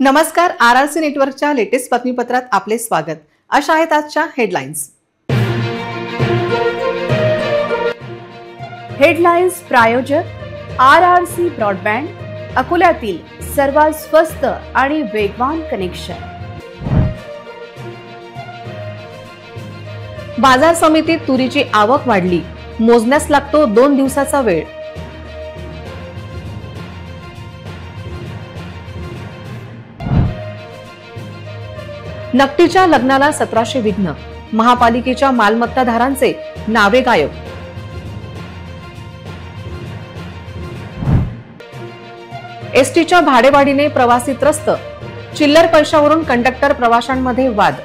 नमस्कार, आरआरसी नेटवर्कच्या लेटेस्ट बातमीपत्रात आपले स्वागत। अशा आहेत आजच्या हेडलाईन्स। हेडलाईन्स प्रायोजक आरआरसी ब्रॉडबँड, अकोल्यातील सर्वात स्वस्त आणि वेगवान कनेक्शन। बाजार समितीत तुरीची आवक वाढली, मोजण्यास लागतो 2 दिवसाचा वेळ। नकटीच्या लग्नाला 1700 विघ्न, महापालिकेच्या मालमत्ताधारांचे नावे गायब। एसटीच्या भाडेवाढीने प्रवासी त्रस्त, चिल्लर पैशावरून कंडक्टर प्रवाशांमध्ये वाद।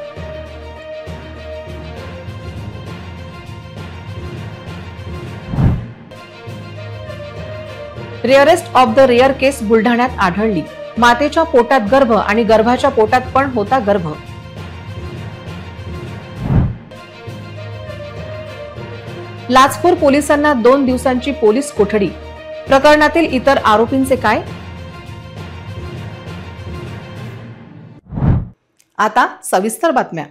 रेअरेस्ट ऑफ द रेअर केस बुलढाण्यात आढळली, मातेच्या पोटात गर्भ आणि गर्भाच्या पोटात पण होता गर्भ। लाचखोर पोलिसांना 2 दिवसांची पोलीस कोठडी, प्रकरणातील इतर आरोपींचे काय? आता सविस्तर बातम्या।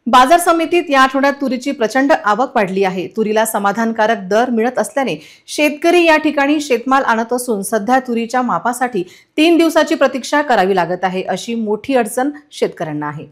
बाजार समितीत या आठवड्यात तुरीची प्रचंड आवक वाढली आहे। तुरीला समाधानकारक दर मिळत असल्याने शेतकरी या ठिकाणी शेतमाल आणत असून सध्या तुरीच्या मापासाठी 3 दिवसाची प्रतीक्षा करावी लागत आहे, अशी मोठी अडचण शेतकऱ्यांना आहे।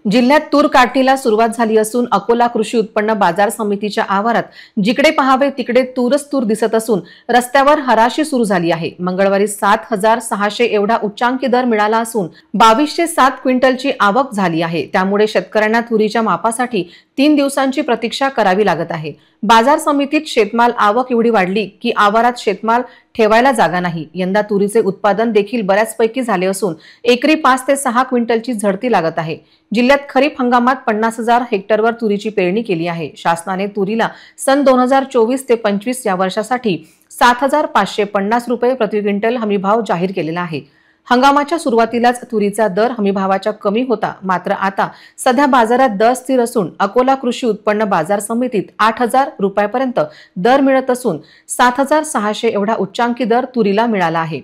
जिल्ह्यात तूर काढणीला सुरुवात झाली असून अकोला कृषी उत्पन्न बाजार समितीच्या आवारात जिकडे पाहावे तिकडे तूरच तूर दिसत असून रस्त्यावर हराशी सुरू झाली आहे। मंगळवारी 7600 एवढा उच्चांकी दर मिळाला असून 2207 क्विंटलची आवक झाली आहे। त्यामुळे शेतकऱ्यांना तुरीच्या मापासाठी 3 दिवसांची प्रतीक्षा करावी लागत आहे। बाजार समितीत शेतमाल आवक एवढी वाढली की आवारात शेतमाल ठेवायला जागा नाही। यंदा तुरीचे उत्पादन देखील बऱ्याचपैकी झाले असून एकरी 5 ते 6 क्विंटलची झडती लागत आहे। जिल्ह्यात खरीप हंगामात 50,000 हेक्टरवर तुरीची पेरणी केली आहे। शासनाने तुरीला सन 2024 ते 25 या वर्षासाठी 7550 रुपये प्रति क्विंटल हमीभाव जाहीर केलेला आहे। हंगामाच्या सुरुवातीलाच तुरीचा दर हमीभावाच्या कमी होता, मात्र आता सध्या बाजारात दर स्थिर असून अकोला कृषी उत्पन्न बाजार समितीत 8000 रुपयापर्यंत दर मिळत असून 7600 एवढा उच्चांकी दर तुरीला मिळाला आहे।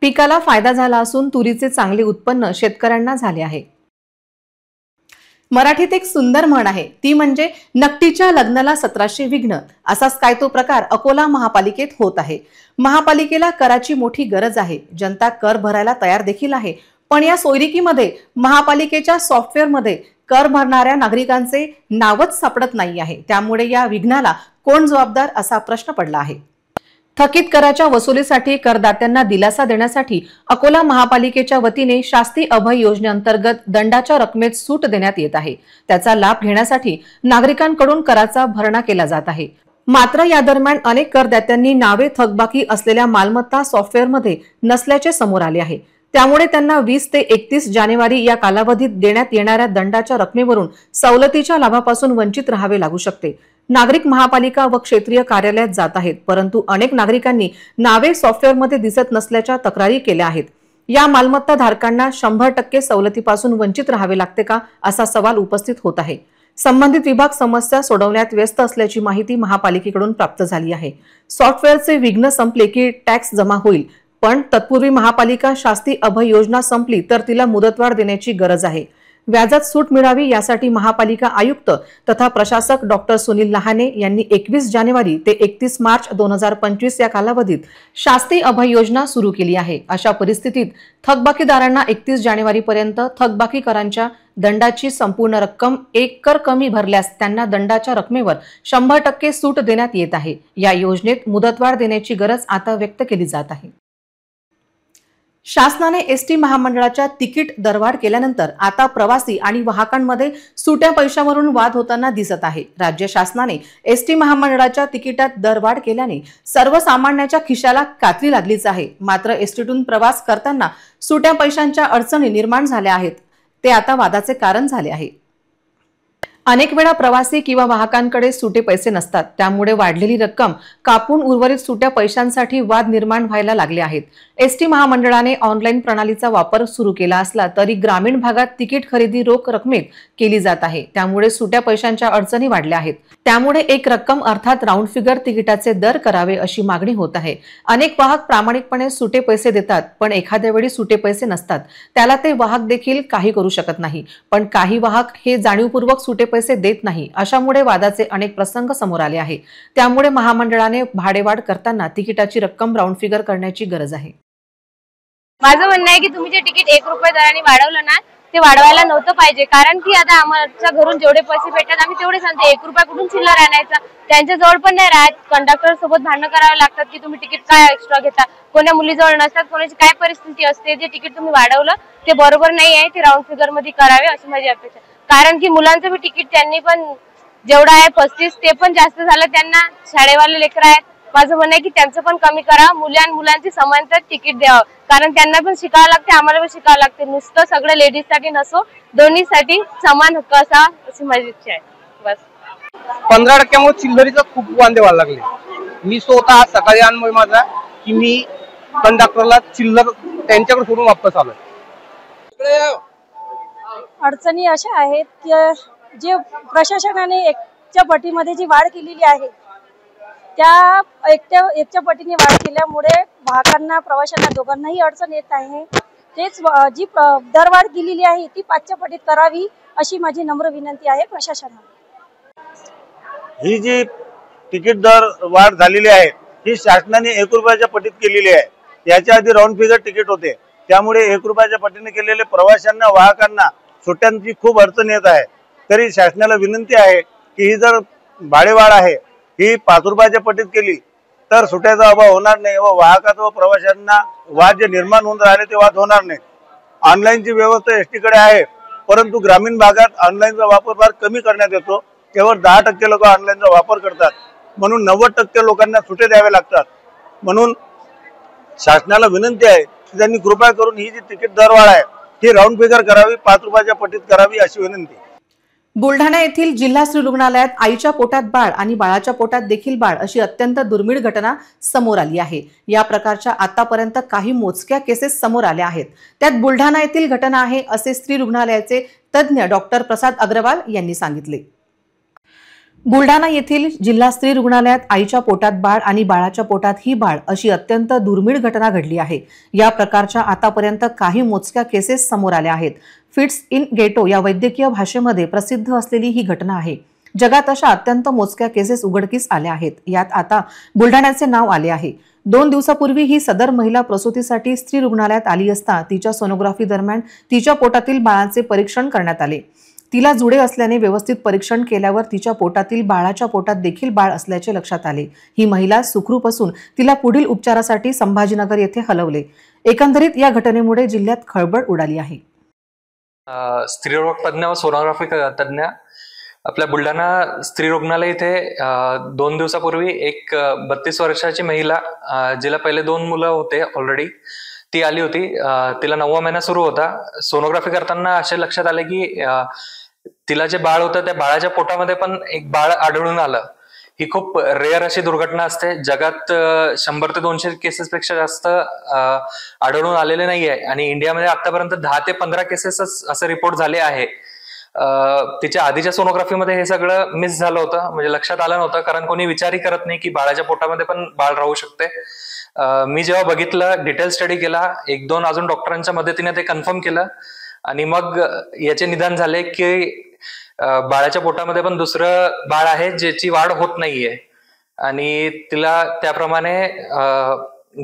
पिकाला फायदा झाला असून तुरीचे चांगले उत्पन्न शेतकऱ्यांना झाले आहे। मराठीत एक सुंदर म्हण आहे, ती म्हणजे नकटीच्या लग्नाला 1700 विघ्न। असाच काय तो प्रकार अकोला महापालिकेत होत आहे। महापालिकेला कराची मोठी गरज आहे, जनता कर भरायला तयार देखील आहे, पण या सोयरिकीमध्ये महापालिकेच्या सॉफ्टवेअरमध्ये कर भरणाऱ्या नागरिकांचे नावच सापडत नाही आहे। त्यामुळे या विघ्नाला कोण जबाबदार असा प्रश्न पडला आहे। थकीत कराच्या वसुलीसाठी करदात्यांना दिलासा देण्यासाठी अकोला महापालिकेच्या वतीने शास्ती अभय योजनेअंतर्गत दंडाच्या रकमेत सूट देण्यात येत आहे। त्याचा लाभ घेण्यासाठी नागरिकांकडून कराचा भरणा केला जात आहे। मात्र या दरम्यान अनेक करदात्यांनी नावे थकबाकी असलेल्या मालमत्ता सॉफ्टवेअरमध्ये नसल्याचे समोर आले आहे। त्यामुळे त्यांना 20 ते 31 जानेवारी या कालावधीत देण्यात येणाऱ्या दंडाच्या रकमेवरून सवलतीच्या लाभापासून वंचित राहावे लागू शकते। नागरिक महापालिका व क्षेत्रीय कार्यालयात जात आहेत, परंतु अनेक नागरिकांनी नावे सॉफ्टवेअरमध्ये दिसत नसल्याच्या तक्रारी केल्या आहेत। या मालमत्ता धारकांना 100% सवलतीपासून वंचित राहावे लागते का, असा सवाल उपस्थित होत आहे। संबंधित विभाग समस्या सोडवण्यात व्यस्त असल्याची माहिती महापालिकेकडून प्राप्त झाली आहे। सॉफ्टवेअरचे विघ्न संपले की टॅक्स जमा होईल, पण तत्पूर्वी महापालिका शास्ती अभय योजना संपली तर तिला मुदतवाढ देण्याची गरज आहे। व्याजात सूट मिळावी यासाठी महापालिका आयुक्त तथा प्रशासक डॉक्टर सुनील लहाने यांनी 21 जानेवारी ते 31 मार्च 2025 या कालावधीत शास्ती अभय योजना सुरू केली आहे। अशा परिस्थितीत थकबाकीदारांना 31 जानेवारी पर्यंत थकबाकी करांच्या दंडाची संपूर्ण रक्कम 1 कर कमी भरल्यास त्यांना दंडाच्या रकमेवर 100% सूट देण्यात येत आहे। या योजनेत मुदतवाढ देण्याची गरज आता व्यक्त केली जात आहे। शासनाने एसटी महामंडळाच्या तिकीट दरवाढ केल्यानंतर आता प्रवासी आणि वाहकांमध्ये सुट्या पैशावरून वाद होताना दिसत आहे। राज्य शासनाने एसटी महामंडळाच्या तिकिटात दरवाढ केल्याने सर्वसामान्याच्या खिशाला कात्री लागलीच आहे। मात्र एसटीतून प्रवास करताना सुट्या पैशांच्या अडचणी निर्माण झाल्या आहेत, ते आता वादाचे कारण झाले आहे। अनेक वेळा प्रवासी किंवा वाहकांकडे सुटे पैसे नसतात, त्यामुळे वाढलेली रक्कम कापून उर्वरित सुट्या पैशांसाठी वाद निर्माण व्हायला लागले आहेत. एसटी महामंडळाने ऑनलाईन प्रणालीचा वापर सुरू केला असला तरी ग्रामीण भागात तिकीट खरेदी रोख रकमेत केली जात आहे, त्यामुळे सुट्या पैशांच्या अडचणी वाढल्या आहेत. त्यामुळे एक रक्कम अर्थात राऊंड फिगर तिकिटाचे दर करावे अशी मागणी होत आहे. अनेक वाहक प्रामाणिकपणे सुटे पैसे देतात, पण एखाद्या वेळी सुटे पैसे नसतात, त्याला ते वाहक देखील काही करू शकत नाही. पण काही वाहक हे जाणीवपूर्वक सुटे पैसे देत नाही, अशामुळे वादाचे अनेक प्रसंग समोर आले आहे. त्यामुळे महामंडळाने भाडेवाढ करताना तिकिटाची रक्कम राऊंड फिगर करण्याची गरज आहे. माझं म्हणणं आहे की तुम्ही जे तिकीट 1 रुपये दराने वाढवलं ना, ते वाढवायला नव्हतं पाहिजे. कारण की आता आमच्या घरून जेवढे पैसे भेटतात आम्ही तेवढे सांगतो. 1 रुपया कुठून चिल्लर आणायचा, त्यांच्या जवळ पण नाही राहत. कंडक्टर सोबत भांडण करावे लागतात की तुम्ही तिकीट काय एक्स्ट्रा घेता. कोण्या मुलीजवळ नसतात, कोणाची काय परिस्थिती असते. जे तिकीट तुम्ही वाढवलं ते बरोबर नाही आहे, ते राऊंड फिगर मध्ये करावे अशी माझी अपेक्षा. कारण की मुलांचं बी तिकीट त्यांनी पण जेवढं आहे 35 ते पण जास्त झालं. त्यांना शाळेवाले लेकरं आहेत. माझं म्हणणं आहे की त्यांचं पण कमी करा. मुलांची समानता तिकीट द्यावं, कारण त्यांना पण शिकावं लागते, आम्हाला पण शिकावं लागते. नुसतं सगळं लेडीज साठी नसो, दोन्हीसाठी समान हक्क असा अशी माझी इच्छा आहे. बस 15% चिल्लरीचा खूप वांदे व्हायला लागले. मी स्वतः सकाळी अनुभव माझा की मी कंडक्टरला चिल्लर त्यांच्याकडे सोडून वापस आलो. अडचणी अशा आहेत की जे प्रशासनाने एकच्या पटीमध्ये जी वाढ केलेली आहे, त्या एकच्या पटीने वाढ केल्यामुळे वाहकांना प्रवाशांना दोघांनाही अडचण येत आहे. तेच जी दरवाढ केलेली आहे ती 5च्या पटीत करावी अशी माझी नम्र विनंती आहे प्रशासनाला. ही जी तिकीट दर वाढ झालेली आहे ही शासनाने 1 रुपयाच्या पटीत केलेली आहे. याच्या आधी राऊंड फिगर तिकीट होते, त्यामुळे 1 रुपयाच्या पटीने केलेले प्रवाशांना वाहकांना सुट्ट्यांची खूप अडचण येत आहे. तरी शासनाला विनंती आहे की ही जर भाडेवाढ आहे ही 5 रुपयाच्या पटीत केली तर सुट्ट्याचा अभाव होणार नाही व वाहकात व प्रवाशांना वाद जे निर्माण होऊन राहिले ते वाद होणार नाही. ऑनलाईनची व्यवस्था एसटी कडे आहे, परंतु ग्रामीण भागात ऑनलाईनचा वापर फार कमी करण्यात येतो. केवळ 10% लोक ऑनलाईनचा वापर करतात, म्हणून 90% लोकांना सुटे द्यावे लागतात. म्हणून शासनाला विनंती आहे की त्यांनी कृपया करून ही जी तिकीट दरवाढ आहे ही राऊंड फिगर करावी, 5 रुपयाच्या पटीत करावी अशी विनंती. बुलढाणा येथील जिल्हा स्त्री रुग्णालयात आईच्या पोटात बाळ आणि बाळाच्या पोटात देखील बाळ अशी अत्यंत दुर्मिळ घटना समोर आली आहे. या प्रकारच्या आतापर्यंत काही मोजक्या केसेस समोर आल्या आहेत. त्यात बुलढाणा येथील घटना आहे असे स्त्री रुग्णालयाचे तज्ज्ञ डॉक्टर प्रसाद अग्रवाल यांनी सांगितले. बुलढाणा येथील जिल्हा स्त्री रुग्णालयात आईच्या पोटात बाळ आणि बाळाच्या पोटात ही बाळ अशी अत्यंत दुर्मिळ घटना घडली आहे. या प्रकारच्या आतापर्यंत काही मोजक्या केसेस समोर आल्या आहेत. फिट्स इन गेटो या वैद्यकीय भाषेमध्ये प्रसिद्ध असलेली ही घटना आहे. जगात अशा अत्यंत मोजक्या केसेस उघडकीस आल्या आहेत. यात आता बुलढाण्याचे नाव आले आहे. 2 दिवसापूर्वी ही सदर महिला प्रसूतीसाठी स्त्री रुग्णालयात आली असता तिच्या सोनोग्राफी दरम्यान तिच्या पोटातील बाळाचे परीक्षण करण्यात आले. तिला जुडे असल्याने व्यवस्थित परीक्षण केल्यावर तिच्या पोटातील बाळाच्या पोटात देखील बाळ असल्याचे लक्षात आले. ही महिला सुखरूप असून तिला पुढील उपचारासाठी संभाजीनगर येथे हलवले. एकंदरीत या घटनेमुळे जिल्ह्यात खळबळ उडाली आहे. स्त्रीरोग तज्ञ व सोनोग्राफी तज्ञ आपल्या बुलढाणा स्त्री रुग्णालय इथे 2 दिवसापूर्वी एक 32 वर्षाची महिला, जिला पहिले 2 मुलं होते ऑलरेडी, ती आली होती. तिला 9वा महिना सुरू होता. सोनोग्राफी करताना असे लक्षात आले की तिला जे बाळ होतं त्या बाळाच्या पोटामध्ये पण एक बाळ आढळून आलं. ही खूप रेअर अशी दुर्घटना असते. जगात 100 ते 200 केसेस पेक्षा जास्त आढळून आलेले नाही आहे आणि इंडियामध्ये आतापर्यंत 10 ते 15 केसेस असे रिपोर्ट झाले आहे. तिच्या आधीच्या सोनोग्राफीमध्ये हे सगळं मिस झालं होतं, म्हणजे लक्षात आलं नव्हतं, कारण कोणी विचारही करत नाही की बाळाच्या पोटामध्ये पण बाळ राहू शकते. मी जेव्हा बघितलं, डिटेल स्टडी केला, 1-2 अजून डॉक्टरांच्या मदतीने ते कन्फर्म केलं आणि मग याचे निदान झाले की बाळाच्या पोटामध्ये पण दुसरं बाळ आहे ज्याची वाढ होत नाहीये आणि तिला त्याप्रमाणे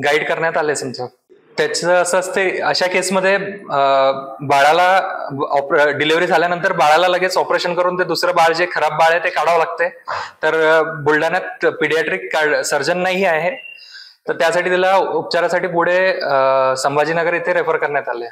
गाईड करण्यात आले. समजा त्याचं असं असते, अशा केसमध्ये बाळाला डिलिव्हरी झाल्यानंतर बाळाला लगेच ऑपरेशन करून ते दुसरं बाळ जे खराब बाळ आहे ते काढावं लागते. तर बुलढाण्यात पिडियाट्रिक सर्जन नाही आहे, तर त्यासाठी तिला उपचारासाठी पुढे संभाजीनगर येथे रेफर करण्यात आले.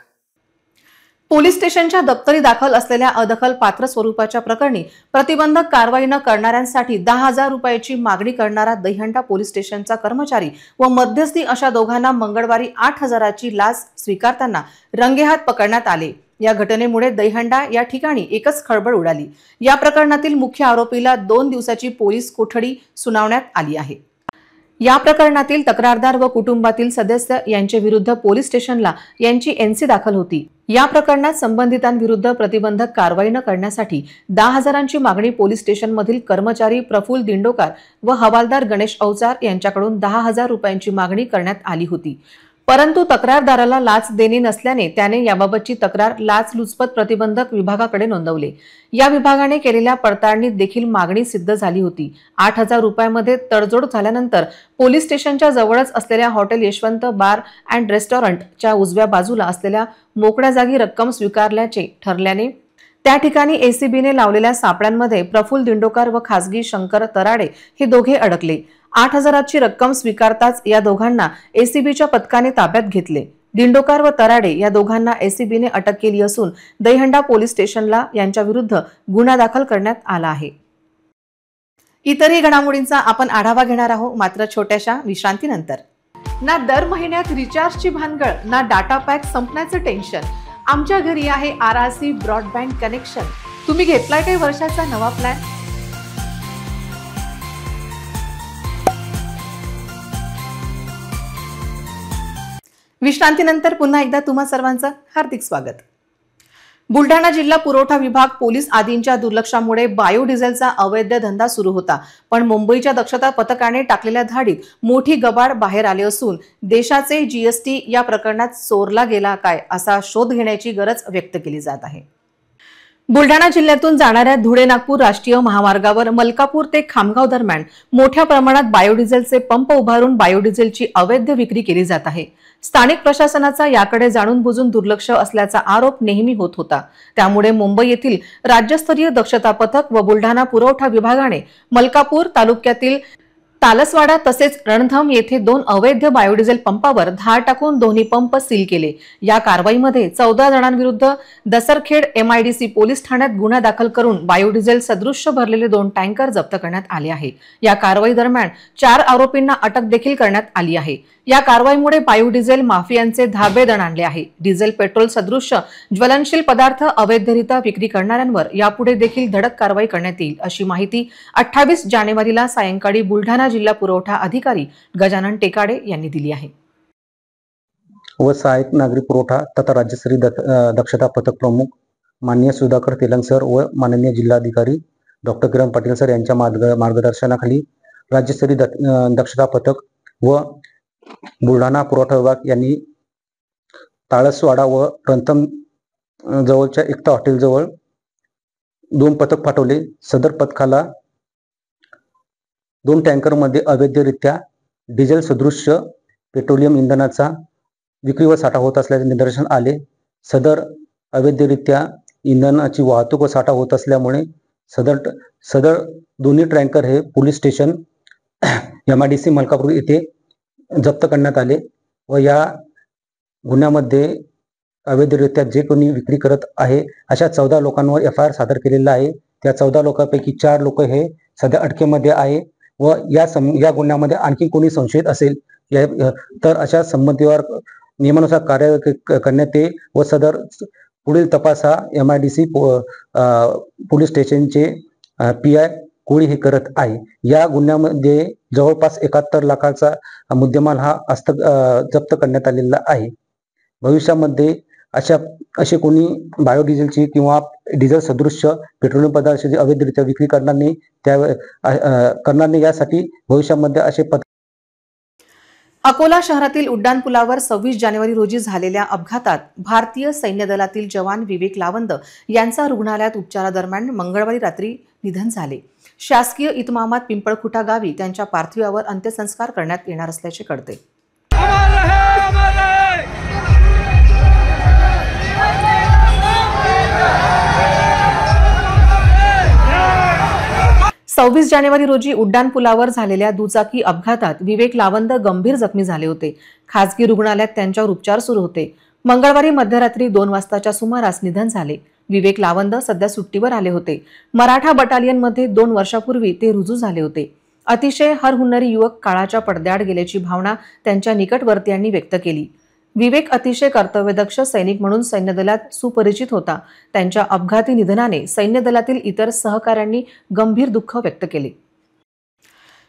पोलीस स्टेशनच्या दप्तरी दाखल असलेल्या अदखलपात्र स्वरूपाच्या प्रकरणी प्रतिबंधक कारवाई न करणाऱ्यांसाठी 10,000 रुपयाची मागणी करणारा दहीहंडा पोलीस स्टेशनचा कर्मचारी व मध्यस्थी अशा दोघांना मंगळवारी 8,000ची लाच स्वीकारताना रंगेहात पकडण्यात आले। या घटनेमुळे दहीहंडा या ठिकाणी एकच खळबळ उडाली। या प्रकरणातील मुख्य आरोपीला 2 दिवसाची पोलीस कोठडी सुनावण्यात आली आहे। या प्रकरणातील तक्रारदार व कुटुंबातील सदस्य यांच्या विरुद्ध पोलीस स्टेशनला यांची एनसी दाखल होती। या प्रकरणात संबंधितांविरुद्ध प्रतिबंधक कारवाई न करण्यासाठी 10,000ची मागणी पोलीस स्टेशनमधील कर्मचारी प्रफुल्ल दिंडोकर व हवालदार गणेश अवचार यांच्याकडून 10,000 रुपयांची मागणी करण्यात आली होती। परंतु तक्रारदाराला लाच देणे नसल्याने त्याने याबाबतची तक्रार लाचलुचपत प्रतिबंधक विभागाकडे नोंदवली। या विभागाने केलेल्या पडताळणीत देखील मागणी सिद्ध झाली होती। 8,000 रुपयांमध्ये तडजोड झाल्यानंतर पोलीस स्टेशनच्या जवळच असलेल्या हॉटेल यशवंत बार अँड रेस्टॉरंटच्या उजव्या बाजूला असलेल्या मोकळ्या जागी रक्कम स्वीकारल्याचे ठरल्याने त्या ठिकाणी एसीबीने लावलेल्या सापळ्यांमध्ये प्रफुल्ल दिंडोकर व खासगी शंकर तराडे हे दोघे अडकले। 8,000ची रक्कम स्वीकारताच या दोघांना एसीबीच्या पथकाने ताब्यात घेतले। दिंडोकर व तराडे या दोघांना एसीबीने अटक केली असून दहीहंडा पोलीस स्टेशनला यांच्या विरुद्ध गुन्हा दाखल करण्यात आला आहे। इतरही घडामोडींचा आपण आढावा घेणार आहोत, मात्र छोट्याशा विश्रांतीनंतर। ना दर महिन्यात रिचार्जची भानगड, ना डाटा पॅक संपण्याचं टेन्शन। आमच्या घरी आहे RRC ब्रॉडबँड कनेक्शन। तुम्ही घेतलाय काही वर्षाचा नवा प्लॅन? विश्रांतीनंतर पुन्हा एकदा तुम्हा सर्वांचं हार्दिक स्वागत। बुलढाणा जिल्हा पुरवठा विभाग पोलीस आदींच्या दुर्लक्षामुळे बायोडिझेलचा अवैध धंदा सुरू होता, पण मुंबईच्या दक्षता पथकाने टाकलेल्या धाडीत मोठी गबाड बाहेर आले असून देशाचे जीएसटी या प्रकरणात चोरला गेला काय असा शोध घेण्याची गरज व्यक्त केली जात आहे। बुलढाणा जिल्ह्यातून जाणाऱ्या धुळे नागपूर राष्ट्रीय महामार्गावर मलकापूर ते खामगाव दरम्यान मोठ्या प्रमाणात बायोडिझेलचे पंप उभारून बायोडिझेलची अवैध विक्री केली जात आहे। स्थानिक प्रशासनाचा याकडे जाणून बुजून दुर्लक्ष असल्याचा आरोप नेहमी होत होता। त्यामुळे मुंबई येथील राज्यस्तरीय दक्षता पथक व बुलढाणा पुरवठा विभागाने मलकापूर तालुक्यातील तालसवाडा तसेच रणधम येथे 2 अवैध बायोडिझेल पंपावर धाड टाकून दोन्ही पंप सील केले। या कारवाईमध्ये 14 जणांविरुद्ध दसरखेड MIDC पोलीस ठाण्यात गुन्हा दाखल करून बायोडिझेल सदृश्य भरलेले 2 टँकर जप्त करण्यात आले आहे। या कारवाई दरम्यान 4 आरोपींना अटक देखील करण्यात आली आहे। या कारवाईमुळे बायोडिझेल माफियांचे धाबे दणाणले आहे। डिझेल पेट्रोल सदृश्य ज्वलनशील पदार्थ अवैधरित्या विक्री करणाऱ्यांवर यापुढे देखील धडक कारवाई करण्यात येईल, अशी माहिती 28 जानेवारीला सायंकाळी बुलढाणा जिल्हा पुरवठा अधिकारी गजानन टेकाडे यांनी दिली आहे। व सहाय्यक नागरी पुरवठा तथा राज्यस्तरीय दक्षता पथक प्रमुख माननीय सुधाकर तेलंग सर व माननीय जिल्हाधिकारी डॉक्टर किरण पाटील सर यांच्या मार्गदर्शनाखाली राज्यस्तरीय दक्षता पथक व बुलढाणा पुरवठा विभाग यांनी ताळसवाडा व रणधम जवळच्या एकता हॉटेल जवळ 2 पथक पाठवले। सदर पथकाला 2 टँकरमध्ये अवैधरित्या डिझेल सदृश्य पेट्रोलियम इंधनाचा विक्री व साठा होत असल्याचे निदर्शन आले। सदर अवैधरित्या इंधनाची वाहतूक व साठा होत असल्यामुळे सदर दोन्ही टँकर हे पोलीस स्टेशन MIDC मलकापूर येथे जप्त करण्यात आले व या गुन्ह्यामध्ये अवैधरित्या जे कोणी विक्री करत आहे अशा 14 लोकांवर FIR सादर केलेला आहे। त्या 14 लोकांपैकी 4 लोक हे सध्या अटकेमध्ये आहे व या गुन्ह्यामध्ये आणखी कोणी संशयित असेल तर अशा संबंधीवर नियमानुसार कार्य करण्यात येईल व सदर पुढील तपास हा MIDC पोलीस स्टेशनचे PI कोळी हे करत आहे। या गुन्ह्यामध्ये जवळपास 71 लाखाचा मुद्देमाल हा जप्त करण्यात आलेला आहे। भविष्यामध्ये असे कोणी बायोडिझेलची किंवा डिझेल सदृश्य पेट्रोलियम पदार्थाची अवैधरित्या विक्री करणार नाही यासाठी भविष्यामध्ये असे अकोला शहरातील उड्डाणपुलावर 26 जानेवारी रोजी झालेल्या अपघातात भारतीय सैन्य दलातील जवान विवेक लावंद यांचा रुग्णालयात उपचारादरम्यान मंगळवारी रात्री निधन झाले। शासकीय इतमामात पिंपळखुटा गावी त्यांच्या पार्थिवावर अंत्यसंस्कार करण्यात येणार असल्याचे कळते। 26 जानेवारी रोजी उड्डाणपुलावर झालेल्या दुचाकी अपघातात विवेक लावंद गंभीर जखमी झाले होते। खासगी रुग्णालयात त्यांच्यावर उपचार सुरू होते। मंगळवारी मध्यरात्री 2 वाजताच्या सुमारास निधन झाले. विवेक लावंद सध्या सुट्टीवर आले होते. मराठा बटालियनमध्ये 2 वर्षापूर्वी ते रुजू झाले होते. अतिशय हरहुन्नरी युवक काळाच्या पडद्याआड गेल्याची भावना त्यांच्या निकटवर्तीयांनी व्यक्त केली. विवेक अतिशय कर्तव्यदक्ष सैनिक म्हणून सैन्य दलात सुपरिचित होता. त्यांच्या अपघाती निधनाने सैन्य दलातील इतर सहकाऱ्यांनी गंभीर दुःख व्यक्त केले.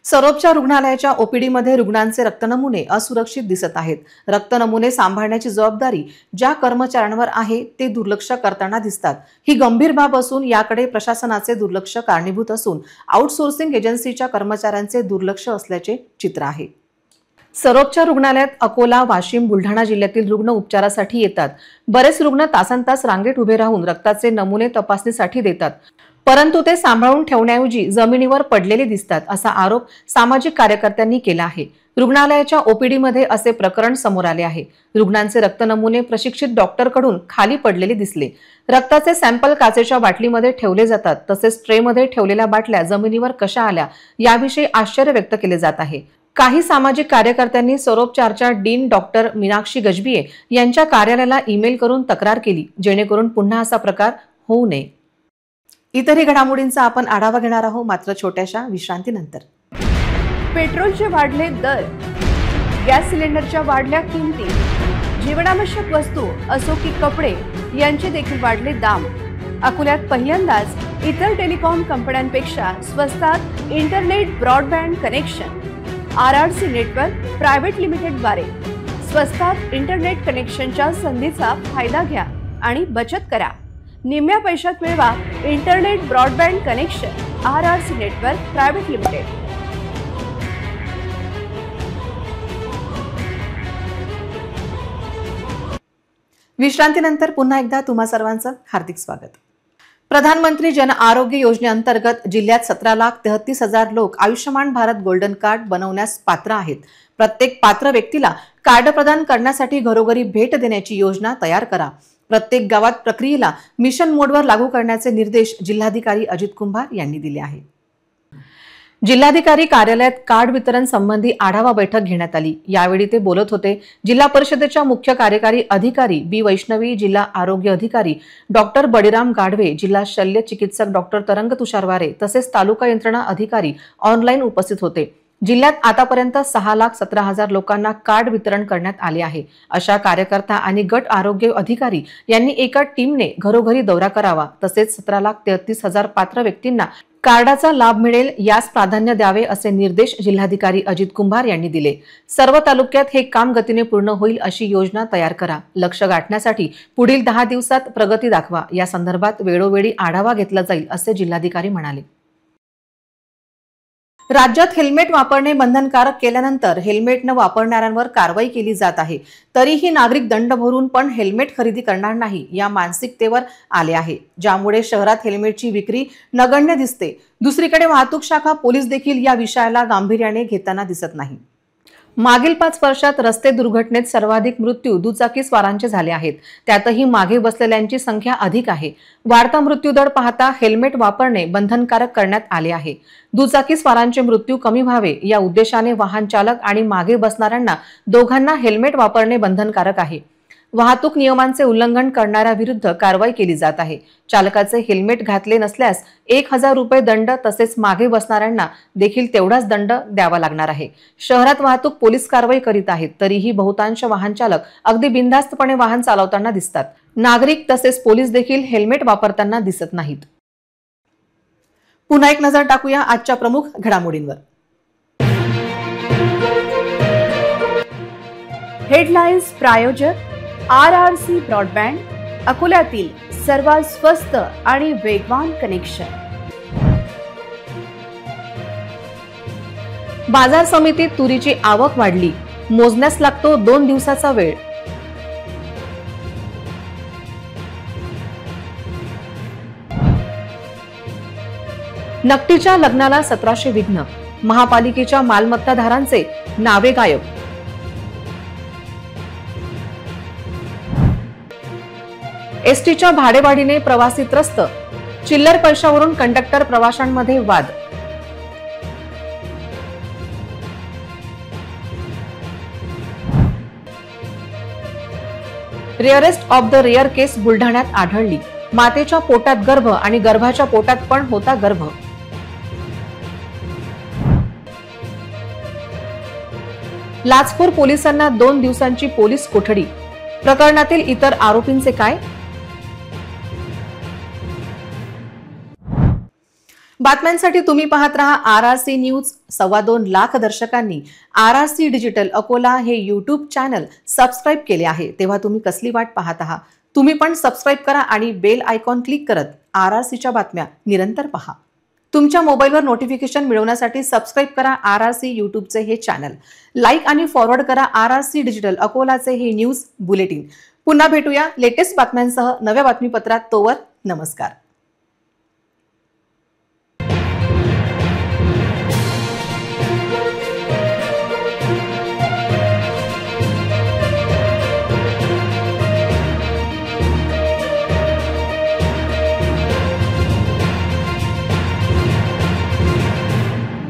सरोपच्या रुग्णालयाच्या ओपीडीमध्ये रुग्णांचे रक्तनमुने असुरक्षित दिसत आहेत. रक्तनमुने सांभाळण्याची जबाबदारी ज्या कर्मचाऱ्यांवर आहे ते दुर्लक्ष करताना दिसतात. ही गंभीर बाब असून याकडे प्रशासनाचे दुर्लक्ष कारणीभूत असून आउटसोर्सिंग एजन्सीच्या कर्मचाऱ्यांचे दुर्लक्ष असल्याचे चित्र आहे. सरोपच्या रुग्णालयात अकोला, वाशिम, बुलढाणा जिल्ह्यातील रुग्ण उपचारासाठी येतात. बरेच रुग्ण तासनतास रांगेत उभे राहून रक्ताचे नमुने तपासणीसाठी देतात, परंतु ते सांभाळून ठेवण्याऐवजी जमिनीवर पडलेले दिसतात, असा आरोप सामाजिक कार्यकर्त्यांनी केला आहे. रुग्णालयाच्या ओपीडीमध्ये असे प्रकरण समोर आले आहे. रुग्णांचे रक्तनमुने प्रशिक्षित डॉक्टरकडून खाली पडलेले दिसले. रक्ताचे सॅम्पल काचेच्या बाटलीमध्ये ठेवले जातात, तसेच ट्रेमध्ये ठेवलेल्या बाटल्या जमिनीवर कशा आल्या याविषयी आश्चर्य व्यक्त केले जात आहे. काही सामाजिक कार्यकर्त्यांनी सरोपचारच्या डीन डॉक्टर मीनाक्षी गजबिये यांच्या कार्यालयाला ईमेल करून तक्रार केली, जेणेकरून पुन्हा असा प्रकार होऊ नये. इतरही घडामोडींचा आपण आढावा घेणार आहोत, मात्र छोट्याशा विश्रांतीनंतर. पेट्रोलचे वाढले दर, गॅस सिलेंडरच्या वाढल्या किमती, जीवनावश्यक वस्तू असो की कपडे यांचे देखील वाढले दाम. अकोल्यात पहिल्यांदाच इतर टेलिकॉम कंपन्यांपेक्षा स्वस्तात internet broadband connection. RRC network private लिमिटेडद्वारे स्वस्तात इंटरनेट कनेक्शनच्या संधीचा फायदा घ्या आणि बचत करा. निम्म्या पैशात मिळवा internet broadband connection. RRC network private limited. विश्रांतीनंतर पुन्हा एकदा तुम्हा सर्वांचं हार्दिक स्वागत. प्रधानमंत्री जन आरोग्य योजनेअंतर्गत जिल्ह्यात 17,33,000 लोक आयुष्यमान भारत गोल्डन कार्ड बनवण्यास पात्र आहेत. प्रत्येक पात्र व्यक्तीला कार्ड प्रदान करण्यासाठी घरोघरी भेट देण्याची योजना तयार करा. प्रत्येक गावात प्रक्रियेला मिशन मोडवर लागू करण्याचे निर्देश जिल्हाधिकारी अजित कुंभार यांनी दिले आहेत. जिल्हाधिकारी कार्यालयात कार्ड वितरण संबंधी आढावा बैठक घेण्यात आली. यावेळी ते बोलत होते. जिल्हा परिषदेच्या मुख्य कार्यकारी अधिकारी बी वैष्णवी, जिल्हा आरोग्य अधिकारी डॉक्टर बळीराम गाढवे, जिल्हा शल्य चिकित्सक डॉक्टर तरंग तुषारवारे तसेच तालुका यंत्रणा अधिकारी ऑनलाईन उपस्थित होते. जिल्ह्यात आतापर्यंत 6,17,000 लोकांना कार्ड वितरण करण्यात आले आहे. अशा कार्यकर्ता आणि गट आरोग्य अधिकारी यांनी एका टीमने घरोघरी दौरा करावा, तसेच 17,33,000 पात्र व्यक्तींना कार्डाचा लाभ मिळेल यास प्राधान्य द्यावे असे निर्देश जिल्हाधिकारी अजित कुंभार यांनी दिले. सर्व तालुक्यात हे काम गतीने पूर्ण होईल अशी योजना तयार करा. लक्ष्य गाठण्यासाठी पुढील 10 दिवसात प्रगती दाखवा. या संदर्भात वेळोवेळी आढावा घेतला जाईल असे जिल्हाधिकारी म्हणाले. राज्यात हेल्मेट वापरणे बंधनकारक केल्यानंतर हेल्मेट न वापरणाऱ्यांवर कारवाई केली जात आहे. तरीही नागरिक दंड भरून पण हेल्मेट खरेदी करणार नाही या मानसिकतेवर आले आहे, ज्यामुळे शहरात हेल्मेटची विक्री नगण्य दिसते. दुसरीकडे वाहतूक शाखा, पोलीस देखील या विषयाला गांभीर्याने घेताना दिसत नाही. मागील 5 वर्षात रस्ते दुर्घटनेत सर्वाधिक मृत्यू दुचाकी स्वारांचे झाले आहेत. त्यातही मागे बसलेल्यांची संख्या अधिक आहे. वाढता मृत्यूदर पाहता हेल्मेट वापरणे बंधनकारक करण्यात आले आहे. दुचाकी स्वारांचे मृत्यू कमी व्हावे या उद्देशाने वाहन चालक आणि मागे बसणाऱ्यांना दोघांना हेल्मेट वापरणे बंधनकारक आहे. वाहतूक नियमांचे उल्लंघन करणाऱ्या विरुद्ध कारवाई केली जात आहे. चालकाचे हेल्मेट घातले नसल्यास 1,000 रुपये दंड, तसेच मागे बसणाऱ्यांना देखील तेवढाच दंड द्यावा लागणार आहे. शहरात वाहतूक पोलीस कारवाई करीत आहेत, तरीही बहुतांश वाहन चालक अगदी बिनधास्तपणे वाहन चालवताना दिसतात. नागरिक तसेच पोलीस देखील हेल्मेट वापरताना दिसत नाहीत. पुन्हा एक नजर टाकूया आजच्या प्रमुख घडामोडींवर. हेडलाईन्स प्रायोजक RRC ब्रॉडबँड, अकोल्यातील सर्वात स्वस्त आणि वेगवान कनेक्शन. बाजार समितीत तुरीची आवक वाढली, मोजण्यास लागतो 2 दिवसाचा वेळ. नकटीच्या लग्नाला 1700 विघ्न, महापालिकेच्या मालमत्ताधारांचे नावे गायब. एसटीच्या भाडेवाढीने प्रवासी त्रस्त, चिल्लर पैशावरून कंडक्टर प्रवाशांमध्ये वाद. रेअरेस्ट ऑफ द रेअर केस बुलढाण्यात आढळली. मातेच्या पोटात गर्भ आणि गर्भाच्या पोटात पण होता गर्भ. लाचखोर पोलिसांना 2 दिवसांची पोलीस कोठडी. प्रकरणातील इतर आरोपींचे काय? बातम्यांसाठी तुम्ही पाहत रहा RRC न्यूज. 2.25 लाख दर्शकांनी RRC डिजिटल अकोला हे यूट्यूब चॅनल सबस्क्राईब केले आहे, तेव्हा तुम्ही कसली वाट पाहत आहात? तुम्ही पण सबस्क्राईब करा आणि बेल आयकॉन क्लिक करत RRCच्या बातम्या निरंतर पहा. तुमच्या मोबाईलवर नोटिफिकेशन मिळवण्यासाठी सबस्क्राईब करा RRC यूट्यूबचे हे चॅनल. लाईक आणि फॉरवर्ड करा RRC डिजिटल अकोलाचे हे न्यूज बुलेटिन. पुन्हा भेटूया लेटेस्ट बातम्यांसह नव्या बातमीपत्रात. तोवर नमस्कार.